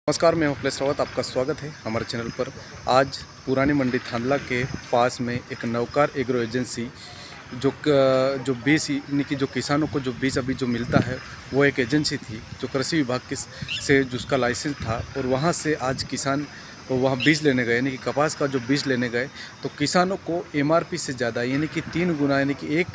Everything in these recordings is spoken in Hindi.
नमस्कार, मैं अखिलेश रावत। आपका स्वागत है हमारे चैनल पर। आज पुरानी मंडी थांदला के पास में एक नवकार एग्रो एजेंसी जो बीज यानी कि जो किसानों को जो बीज अभी जो मिलता है वो एक एजेंसी थी जो कृषि विभाग के से जिसका लाइसेंस था। और वहाँ से आज किसान वहाँ बीज लेने गए, यानी कि कपास का जो बीज लेने गए तो किसानों को एमआरपी से ज़्यादा यानी कि 3 गुना यानी कि एक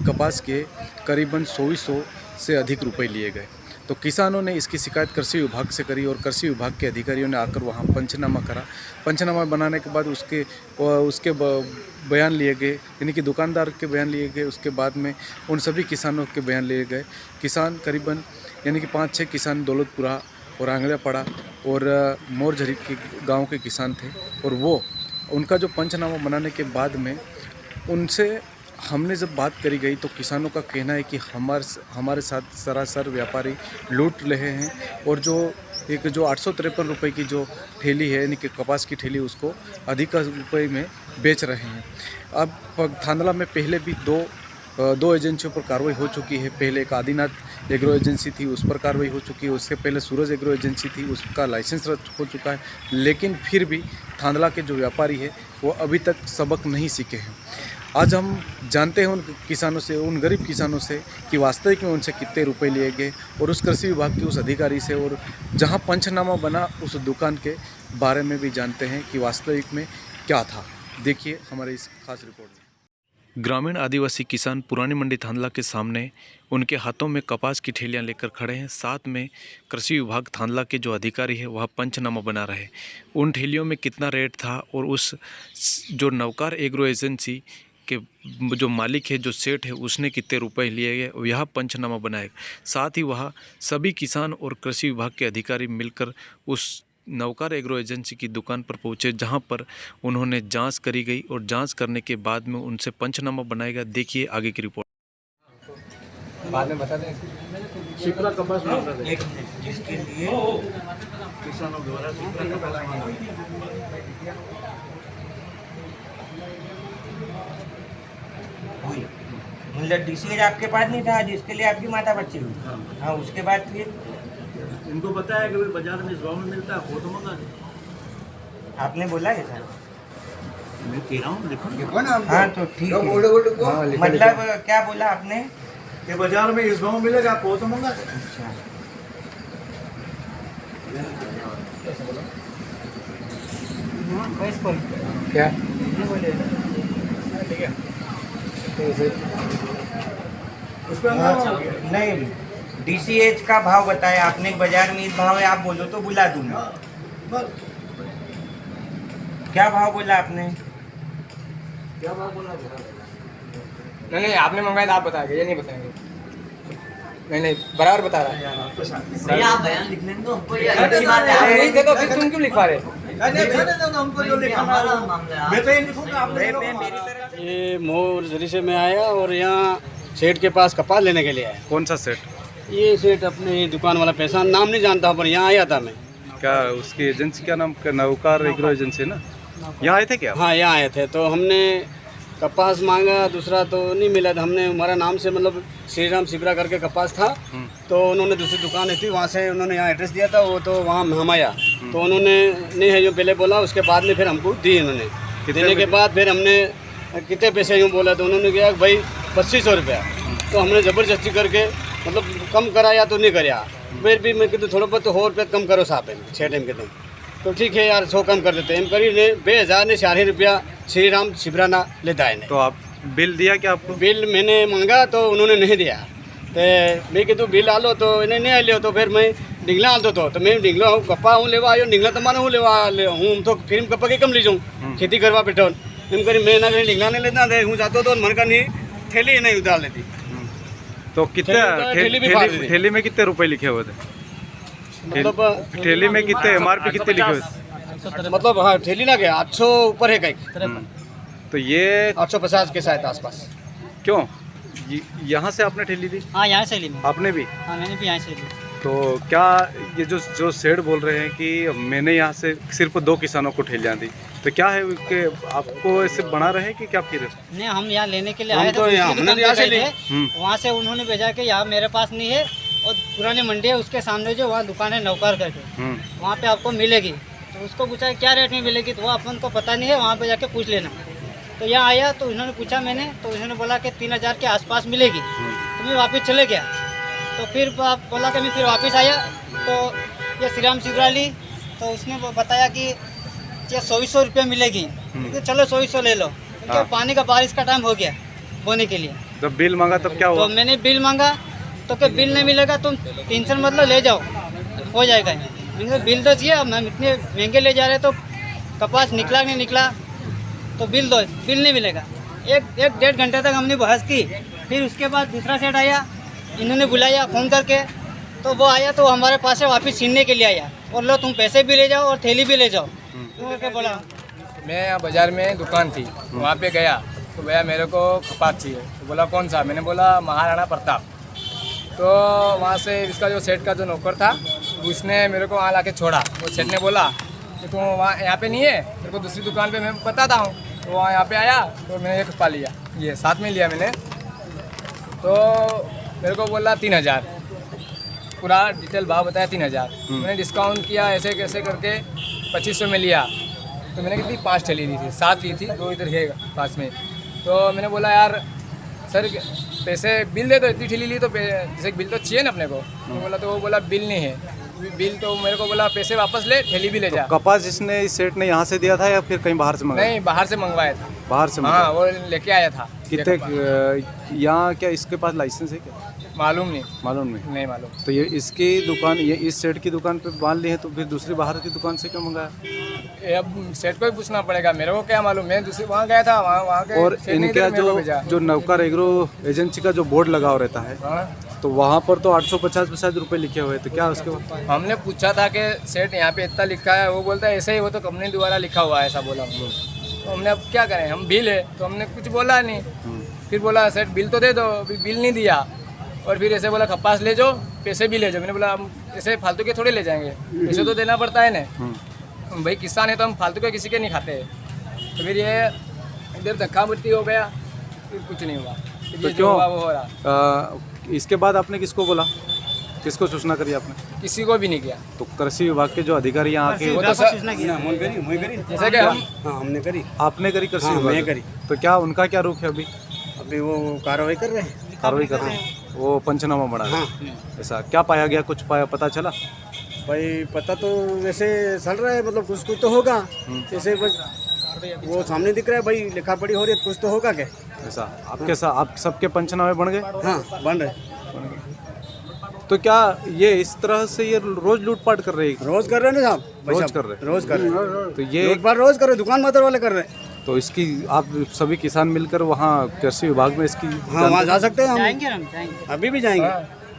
कपास के करीबन 100 से अधिक रुपए लिए गए। तो किसानों ने इसकी शिकायत कृषि विभाग से करी और कृषि विभाग के अधिकारियों ने आकर वहाँ पंचनामा करा। पंचनामा बनाने के बाद उसके बयान लिए गए, यानी कि दुकानदार के बयान लिए गए। उसके बाद में उन सभी किसानों के बयान लिए गए। किसान करीबन यानी कि 5-6 किसान दौलतपुरा और आंगड़ियापाड़ा और मोरझरी के गाँव के किसान थे। और वो उनका जो पंचनामा बनाने के बाद में उनसे हमने जब बात करी गई तो किसानों का कहना है कि हमारे साथ सरासर व्यापारी लूट रहे हैं और जो 853 रुपये की जो ठेली है यानी कि कपास की ठेली उसको अधिक रुपये में बेच रहे हैं। अब थांदला में पहले भी दो एजेंसियों पर कार्रवाई हो चुकी है। पहले एक आदिनाथ एग्रो एजेंसी थी, उस पर कार्रवाई हो चुकी है। उससे पहले सूरज एग्रो एजेंसी थी, उसका लाइसेंस रद्द हो चुका है। लेकिन फिर भी थांदला के जो व्यापारी है वो अभी तक सबक नहीं सीखे हैं। आज हम जानते हैं उन किसानों से, उन गरीब किसानों से कि वास्तविक में उनसे कितने रुपए लिए गए और उस कृषि विभाग के उस अधिकारी से, और जहां पंचनामा बना उस दुकान के बारे में भी जानते हैं कि वास्तविक में क्या था। देखिए हमारे इस खास रिपोर्ट में। ग्रामीण आदिवासी किसान पुरानी मंडी थांदला के सामने उनके हाथों में कपास की ठेलियां लेकर खड़े हैं। साथ में कृषि विभाग थांदला के जो अधिकारी है वह पंचनामा बना रहे हैं। उन ठेलियों में कितना रेट था और उस जो नवकार एग्रो एजेंसी के जो मालिक है, जो सेठ है, उसने कितने रुपए लिए गए, यह पंचनामा बनाएगा। साथ ही वह सभी किसान और कृषि विभाग के अधिकारी मिलकर उस नवकार एग्रो एजेंसी की दुकान पर पहुंचे, जहां पर उन्होंने जांच करी गई और जांच करने के बाद में उनसे पंचनामा बनाएगा। देखिए आगे की रिपोर्ट। बाद में बता दें। शिप्रा कपास मांग रहे थे जिसके लिए किसानों द्वारा शिप्रा कपास मांग रहे थे। मतलब डीसीएज आपके पास नहीं था जिसके लिए आपकी माता बच्ची हुई। हाँ, उसके बाद फिर इनको बताया कि भाई बाजार में इस भाव में मिलता है, वो तो मंगा दे। आपने बोला है सर? मैं कह रहा हूँ लिखो ना। हाँ तो ठीक है। मतलब क्या बोला आपने कि बाजार में इस भाव में मिलेगा, वो तो मंगा दे। अच्छा, क्या नहीं, डीसीएच का भाव बताया आपने, बाजार में इस भाव है, आप बोलो तो बुला दूंगा। क्या भाव बोला आपने? क्या भाव बोला? नहीं आपने मंगाया था, आप बताएंगे, ये नहीं बताएंगे। नहीं बराबर बता रहा है। भैया आप बयान लिख लेंगे तो हमको ये अच्छी बात है। नहीं दे तो फिर तुम क्यों लिखवा रहे? हमको जो लिखना है मैं तो ये लिखूंगा। आप ये मोरझरी से मैं आया और यहाँ सेठ के पास कपास लेने के लिए आया। कौन सा सेठ? ये सेठ अपने दुकान वाला पैसा नाम नहीं जानता, पर यहाँ आया था मैं। क्या उसकी एजेंसी का नाम? नवकार एग्रो एजेंसी ना? यहाँ आए थे क्या? हाँ, यहाँ आए थे तो हमने कपास मांगा, दूसरा तो नहीं मिला। तो हमने हमारा नाम से मतलब श्री राम शिप्रा करके कपास था, तो उन्होंने दूसरी दुकान थी, वहाँ से उन्होंने यहाँ एड्रेस दिया था, वो तो वहाँ हम आया तो उन्होंने नहीं है जो पहले बोला, उसके बाद में फिर हमको दी। उन्होंने देने के बाद फिर हमने कितने पैसे यूँ बोला तो उन्होंने कहा भाई 2500 रुपया। तो हमने ज़बरदस्ती करके मतलब कम कराया तो नहीं कराया। फिर भी मैं कहते थोड़ा बहुत तो और रुपया कम करो साहब, 6 टाइम के दिन तो ठीक है यार 100 कम कर देते हैं। करी ने 2000 ने 4 रुपया श्री राम शिप्रा ना लेता है। तो आप बिल दिया क्या आपको? बिल मैंने मांगा तो उन्होंने नहीं दिया। तो मैं कि तू बिल आ लो, तो इन्हें नहीं आ लियो। तो फिर मैं डिंगला आ दो तो मैं डिंगला हूँ कप्पा हूँ लेवा आयो, डिंगला तो माना हूँ लेवा हूँ तो फिर कप्पा के कम ले जाऊँ खेती करवा पेट्रोल। हम करी मैं ना कहीं डिंगला नहीं लेता थे हूँ जाता तो मन का नहीं थैली नहीं उतार लेती। तो कितने ठेली में कितने रुपए लिखे हुए थे? मतलब ठेली में कितने एमआरपी कितने लिखे हुए थे? मतलब हाँ ठेली ना गया 800 ऊपर है कहीं। तो ये 850 के शायद आसपास। क्यों यहाँ से आपने ठेली दी? हाँ यहाँ से ली। आपने भी? हाँ मैंने भी यहाँ से ली। तो क्या ये जो सेठ बोल रहे हैं कि मैंने यहाँ से सिर्फ 2 किसानों को ठेलियाँ दी, तो क्या है कि आपको ऐसे बना रहे हैं कि क्या? फिर नहीं हम यहाँ लेने के लिए आए थे, तो यहाँ से वहाँ से उन्होंने भेजा कि यहाँ मेरे पास नहीं है और पुरानी मंडी है उसके सामने जो वहाँ दुकान है नौकार करके, वहाँ पे आपको मिलेगी। तो उसको पूछा क्या रेट में मिलेगी, तो वो अपन को पता नहीं है, वहाँ पे जाके पूछ लेना। तो यहाँ आया तो उन्होंने पूछा मैंने, तो उन्होंने बोला कि 3000 के आसपास मिलेगी। तो मैं वापस चले गया। तो फिर बोला कि मैं फिर वापस आया तो ये श्री राम शिवरा ली, तो उसने बताया कि ये 100 रुपये मिलेगी। तो चलो 100 ले लो, क्योंकि पानी का बारिश का टाइम हो गया बोने के लिए। जब बिल मांगा तब क्या हुआ? तो मैंने बिल मांगा तो क्या बिल नहीं मिलेगा, तुम टेंशन मतलब ले जाओ हो जाएगा। मैंने बिल तो चाहिए, हम इतने महंगे ले जा रहे तो कपास निकला नहीं निकला तो बिल दो, बिल नहीं मिलेगा। एक डेढ़ घंटे तक हमने बहस की। फिर उसके बाद दूसरा सेट आया, इन्होंने बुलाया फ़ोन करके, तो वो आया तो हमारे पास से वापस छीनने के लिए आया और लो तुम पैसे भी ले जाओ और थैली भी ले जाओ। तो क्या बोला, मैं यहाँ बाज़ार में दुकान थी, वहाँ पे गया तो भैया मेरे को कपास चाहिए। तो बोला कौन सा? मैंने बोला महाराणा प्रताप। तो वहाँ से इसका जो सेठ का जो नौकर था उसने मेरे को वहाँ ला के छोड़ा। वो सेठ ने बोला कि तुम वहाँ यहाँ पे नहीं है, मेरे को दूसरी दुकान पे मैं बताता हूँ। तो वहाँ यहाँ पे आया तो मैंने ये कपा लिया, ये साथ में लिया मैंने। तो मेरे को बोला 3000, पूरा डिटेल भाव बताया 3000। मैंने डिस्काउंट किया ऐसे कैसे करके 2500 में लिया। तो मैंने कितनी 5 ठेली ली थी, 7 ली थी, 2 इधर है पास में। तो मैंने बोला यार सर पैसे बिल दे दो, इतनी ठेली ली तो जैसे बिल तो चाहिए ना अपने को। तो बोला, तो वो बोला बिल नहीं है बिल। तो मेरे को बोला पैसे वापस ले, थैली भी ले जा। कपास इसने इस सेठ ने यहाँ से दिया था या फिर कहीं बाहर से मंगाया? नहीं, बाहर से मंगवाया था। बाहर से हाँ, वो लेके आया था। कितने यहाँ क्या इसके पास लाइसेंस है क्या? मालूम नहीं, मालूम नहीं। नहीं मालूम। तो ये इसकी दुकान, ये इस सेठ की दुकान पे मान ली है, तो फिर दूसरी बाहर की दुकान से क्यों मंगाया? ये अब सेठ को ही पूछना पड़ेगा, मेरे को क्या मालूम। मैं दूसरी वहाँ गया था, वहाँ के और सेठ ने इनका इधर मेरे को भेजा। जो नौकार एग्रो एजेंसी का जो बोर्ड लगा हुआ रहता है, हाँ, तो वहाँ पर तो 850 रुपये लिखे हुए, तो क्या उसके बाद? हमने पूछा था कि सेठ यहाँ पे इतना लिखा है, वो बोलता है ऐसे ही, वो तो कंपनी द्वारा लिखा हुआ है, ऐसा बोला। तो हमने अब क्या करें, हम बिल है तो हमने कुछ बोला नहीं। फिर बोला सेठ बिल तो दे दो, अभी बिल नहीं दिया। और फिर ऐसे बोला कपास ले जाओ, पैसे भी ले जाओ। मैंने बोला हम ऐसे फालतू के थोड़े ले जाएंगे, पैसे तो देना पड़ता है ना भाई, किसान है तो हम फालतू के किसी के नहीं खाते। तो फिर ये इधर धक्का मुक्की हो गया, फिर कुछ नहीं हुआ। तो जो हुआ वो हो रहा। इसके बाद आपने किसको बोला, किसको सूचना करी आपने? किसी को भी नहीं किया। तो कृषि विभाग के जो अधिकारी यहाँ आके, वो तो सर जैसे कि हम हमने करी, आपने करी कृषि हाँ, विभाग मैं करी। तो क्या उनका क्या रुख है अभी? अभी वो कार्रवाई कर रहे हैं। कार्रवाई कर रहे हैं, वो पंचनामा बना रहे हैं। ऐसा क्या पाया गया, कुछ पाया, पता चला? भाई पता तो वैसे चल रहा है, मतलब कुछ तो होगा। जैसे वो सामने दिख रहा है भाई, लिखा पढ़ी हो रही है, कुछ तो होगा क्या? ऐसा आपके साथ आप सबके पंचनामे बन गए? हाँ, बन रहे। तो क्या ये इस तरह से ये रोज लूटपाट कर रहे हैं? रोज कर रहे हैं ना साहब, भाई रोज साहब, कर रहे हैं। रोज कर रहे हैं। तो ये एक बार रोज कर रहे, दुकान मातर वाले कर रहे हैं। तो इसकी आप सभी किसान मिलकर वहाँ कृषि विभाग में इसकी हाँ, वहाँ जा सकते हैं हम, जाएंगे हम जाएंगे। अभी भी जाएंगे।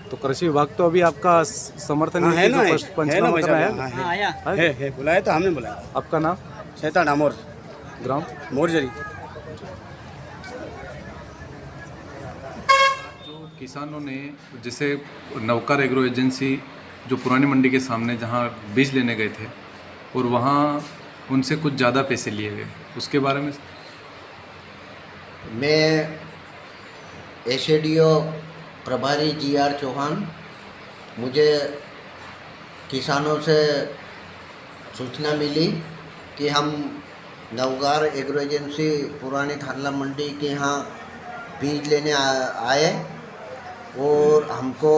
तो कृषि विभाग तो अभी आपका समर्थन हाँ, है ना, है ना पंचनामा भाई कर रहा साहब, है। हाँ, हाँ आया। है बुलाया था हमने, बुलाया। आपका नाम? शैतान डामोर, ग्राम मोरजरी। किसानों ने जैसे नौकार एग्रो एजेंसी जो पुरानी मंडी के सामने जहां बीज लेने गए थे और वहां उनसे कुछ ज़्यादा पैसे लिए गए, उसके बारे में? मैं एसएडीओ प्रभारी GR चौहान, मुझे किसानों से सूचना मिली कि हम नौकार एग्रो एजेंसी पुरानी थानला मंडी के यहाँ बीज लेने आए और हमको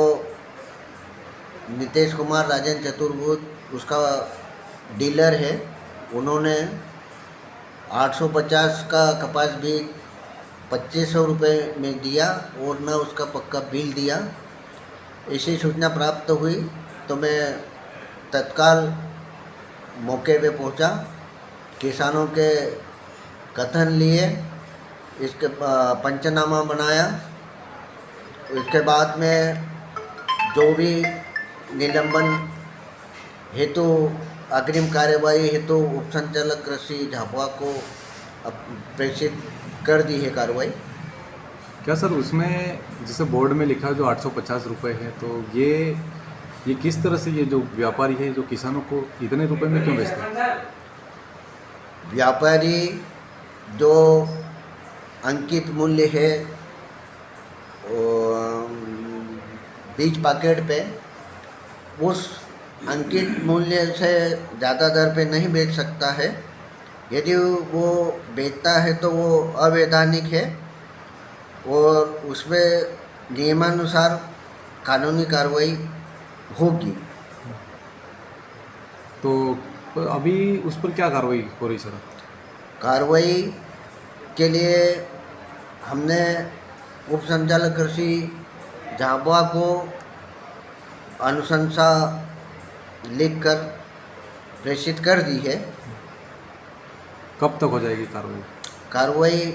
नितेश कुमार राजन चतुर्भुज उसका डीलर है, उन्होंने 850 का कपास बीज 2500 रुपये में दिया और न उसका पक्का बिल दिया। ऐसी सूचना प्राप्त हुई तो मैं तत्काल मौके पे पहुंचा, किसानों के कथन लिए, इसके पंचनामा बनाया। इसके बाद में जो भी निलंबन हेतु अग्रिम कार्यवाही हेतु उप संचालक कृषि झाबुआ को प्रेषित कर दी है कार्रवाई। क्या सर उसमें जैसे बोर्ड में लिखा जो 850 रुपये है, तो ये किस तरह से ये जो व्यापारी है जो किसानों को इतने रुपए में क्यों बेचते हैं? व्यापारी जो अंकित मूल्य है बीज पैकेट पे उस अंकित मूल्य से ज़्यादा दर पे नहीं बेच सकता है। यदि वो बेचता है तो वो अवैधानिक है और उसमें नियमानुसार कानूनी कार्रवाई होगी। तो अभी उस पर क्या कार्रवाई हो रही सर? कार्रवाई के लिए हमने उप संचालक कृषि झाबुआ को अनुशंसा लिखकर प्रेषित कर दी है। कब तक हो जाएगी कार्रवाई? कार्रवाई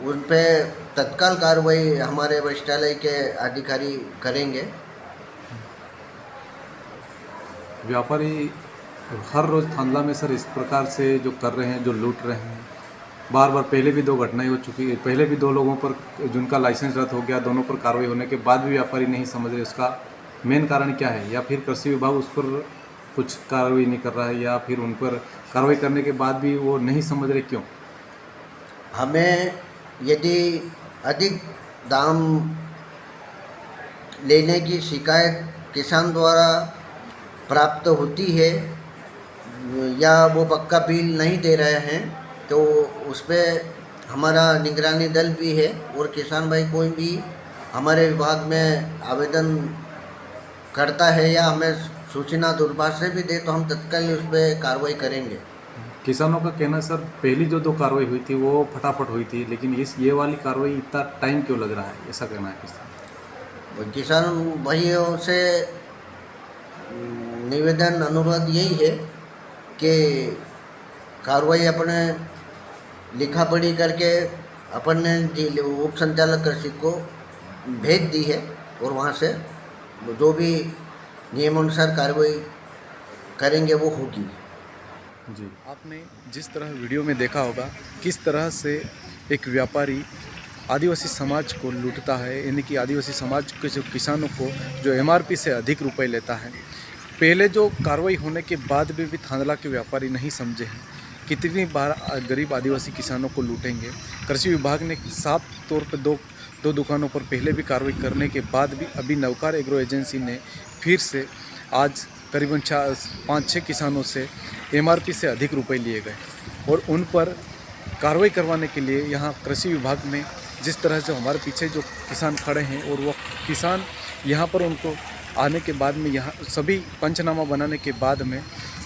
उन पे तत्काल कार्रवाई हमारे वरिष्ठालय के अधिकारी करेंगे। व्यापारी हर रोज़ थांदला में सर इस प्रकार से जो कर रहे हैं, जो लूट रहे हैं, बार बार पहले भी 2 घटनाएं हो चुकी है। पहले भी 2 लोगों पर जिनका लाइसेंस रद्द हो गया, दोनों पर कार्रवाई होने के बाद भी व्यापारी नहीं समझ रहे उसका मेन कारण क्या है, या फिर कृषि विभाग उस पर कुछ कार्रवाई नहीं कर रहा है, या फिर उन पर कार्रवाई करने के बाद भी वो नहीं समझ रहे क्यों? हमें यदि अधिक दाम लेने की शिकायत किसान द्वारा प्राप्त होती है या वो पक्का बिल नहीं दे रहे हैं तो उस पर हमारा निगरानी दल भी है और किसान भाई कोई भी हमारे विभाग में आवेदन करता है या हमें सूचना दूरभाष से भी दे तो हम तत्काल उस पर कार्रवाई करेंगे। किसानों का कहना सर पहली जो 2 कार्रवाई हुई थी वो फटाफट हुई थी, लेकिन ये वाली कार्रवाई इतना टाइम क्यों लग रहा है, ऐसा कहना है किसान? किसान भाइयों से निवेदन अनुरोध यही है कि कार्रवाई अपने लिखा पढ़ी करके अपन ने उप संचालक कृषि को भेज दी है और वहाँ से जो भी नियमानुसार कार्रवाई करेंगे वो होगी। जी, आपने जिस तरह वीडियो में देखा होगा किस तरह से एक व्यापारी आदिवासी समाज को लूटता है, यानी कि आदिवासी समाज के जो किसानों को जो एमआरपी से अधिक रुपए लेता है। पहले जो कार्रवाई होने के बाद भी थांदला के व्यापारी नहीं समझे हैं कितनी बार गरीब आदिवासी किसानों को लूटेंगे। कृषि विभाग ने साफ तौर पर दो दुकानों पर पहले भी कार्रवाई करने के बाद भी अभी नवकार एग्रो एजेंसी ने फिर से आज करीबन 5-6 किसानों से एमआरपी से अधिक रुपए लिए गए और उन पर कार्रवाई करवाने के लिए यहाँ कृषि विभाग ने जिस तरह से हमारे पीछे जो किसान खड़े हैं और वो किसान यहाँ पर उनको आने के बाद में यहाँ सभी पंचनामा बनाने के बाद में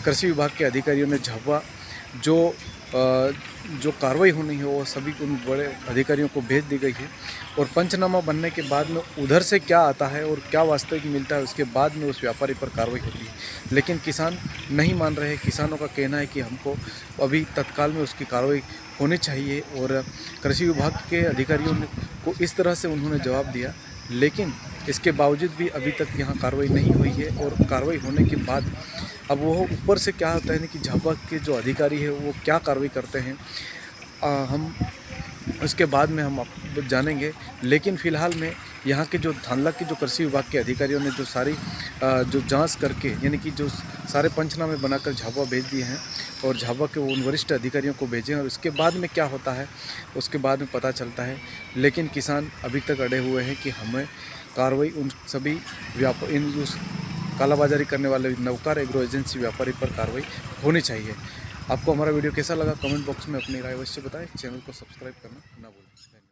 कृषि विभाग के अधिकारियों ने झाबुआ जो कार्रवाई होनी है वो सभी उन बड़े अधिकारियों को भेज दी गई है और पंचनामा बनने के बाद में उधर से क्या आता है और क्या वास्तविक मिलता है उसके बाद में उस व्यापारी पर कार्रवाई होती है। लेकिन किसान नहीं मान रहे। किसानों का कहना है कि हमको अभी तत्काल में उसकी कार्रवाई होनी चाहिए और कृषि विभाग के अधिकारियों को इस तरह से उन्होंने जवाब दिया, लेकिन इसके बावजूद भी अभी तक यहाँ कार्रवाई नहीं हुई है। और कार्रवाई होने के बाद अब वो ऊपर से क्या होता है कि झाबुआ के जो अधिकारी है वो क्या कार्रवाई करते हैं हम उसके बाद में हम जानेंगे। लेकिन फ़िलहाल में यहाँ के जो थांदला के जो कृषि विभाग के अधिकारियों ने जो सारी जो जांच करके यानी कि जो सारे पंचनामे बनाकर झाबुआ भेज दिए हैं और झाबुआ के उन वरिष्ठ अधिकारियों को भेजें और उसके बाद में क्या होता है उसके बाद में पता चलता है। लेकिन किसान अभी तक अड़े हुए हैं कि हमें कार्रवाई उन सभी इन कालाबाजारी करने वाले नवकार एग्रो एजेंसी व्यापारी पर कार्रवाई होनी चाहिए। आपको हमारा वीडियो कैसा लगा कमेंट बॉक्स में अपनी राय अवश्य बताएं। चैनल को सब्सक्राइब करना ना भूलें।